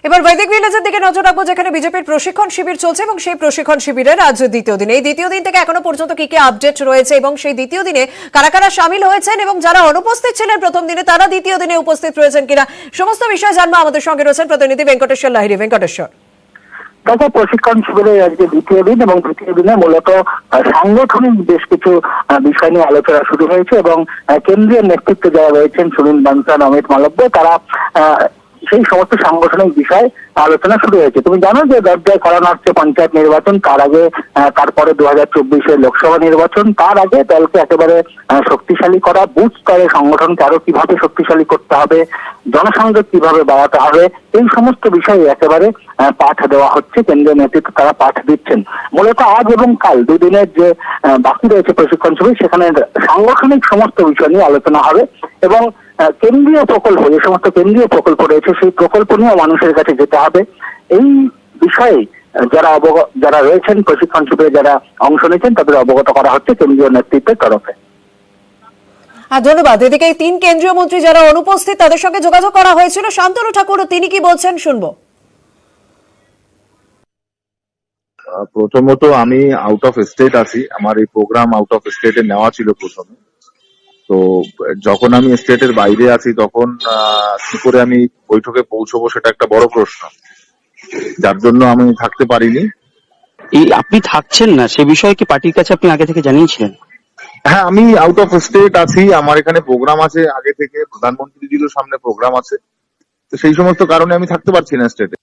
এবার বৈদিক ভিলেজের দিকে নজর রাখবো, যেখানে বিজেপির প্রশিক্ষণ শিবির চলছে এবং সেই প্রশিক্ষণ শিবিরের আজ দ্বিতীয় দিন। এই দ্বিতীয় দিন থেকে এখনো পর্যন্ত কি কি আপডেট রয়েছে এবং সেই দ্বিতীয় দিনে কারা কারা সামিল হয়েছেন এবং যারা অনুপস্থিত ছিলেন প্রথম দিনে তারা দ্বিতীয় দিনে উপস্থিত রয়েছেন কিনা, সমস্ত বিষয় জানবো। আমাদের সঙ্গে রয়েছেন প্রতিনিধি ভেঙ্কটেশ্বর লাহিড়ী। ভেঙ্কটেশ্বর, তাদের প্রশিক্ষণ শিবিরের আজকে দ্বিতীয় দিন এবং তৃতীয় দিনে মূলত সাংগঠনিক বেশ কিছু বিষয় নিয়ে আলোচনা শুরু হয়েছে এবং কেন্দ্রীয় নেতৃত্বে যারা রয়েছেন সুনীল বানসাল, অমিত মালব্য, তারা সেই সমস্ত সাংগঠনিক বিষয় আলোচনা শুরু হয়েছে। তুমি জানো যে দরজায় করানো হচ্ছে পঞ্চায়েত নির্বাচন, তার আগে তারপরে 2024-এর লোকসভা নির্বাচন, তার আগে দলকে একেবারে শক্তিশালী করা, বুথ স্তরে সংগঠনকে আরো কিভাবে শক্তিশালী করতে হবে, জনসংযোগ কিভাবে বাড়াতে হবে, এই সমস্ত বিষয়ে একেবারে পাঠ দেওয়া হচ্ছে। কেন্দ্রীয় নেতৃত্ব তারা পাঠ দিচ্ছেন। মূলত আজ এবং কাল দুদিনের যে বাকি রয়েছে প্রশিক্ষণ শিবির, সেখানে সাংগঠনিক সমস্ত বিষয় নিয়ে আলোচনা হবে এবং কেন্দ্রীয় প্রকল্প, যে সমস্ত কেন্দ্রীয় প্রকল্প রয়েছে সেই প্রকল্প নিয়ে মানুষের কাছে যেতে হবে। এই বিষয়ে যারা রয়েছেন প্রশিক্ষণ শিবিরে, যারা অংশ নিয়েছেন, তাদের অবগত করা হচ্ছে কেন্দ্রীয় নেতৃত্বের তরফে। ধন্যবাদ। এদিকে এই তিন কেন্দ্রীয় মন্ত্রী যারা অনুপস্থিত তাদের সঙ্গে যোগাযোগ করা হয়েছিল। শান্তনু ঠাকুর তিনি কি বলছেন শুনবো। প্রথমত আমি আউট অফ স্টেট আছি, আমার এই প্রোগ্রাম আউট অফ স্টেটে নেওয়া ছিল প্রথমে। তো যখন আমি স্টেটের বাইরে আছি তখন কি করে আমি বৈঠকে পৌঁছবো সেটা একটা বড় প্রশ্ন, যার জন্য আমি থাকতে পারিনি। এই আপনি থাকছেন না সে বিষয়ে কি পার্টির কাছে আপনি আগে থেকে জানিয়েছিলেন? হ্যাঁ, আমি আউট অফ স্টেট আছি, আমার এখানে প্রোগ্রাম আছে আগে থেকে, প্রধানমন্ত্রীজিরও সামনে প্রোগ্রাম আছে, তো সেই সমস্ত কারণে আমি থাকতে পারছি না স্টেটে।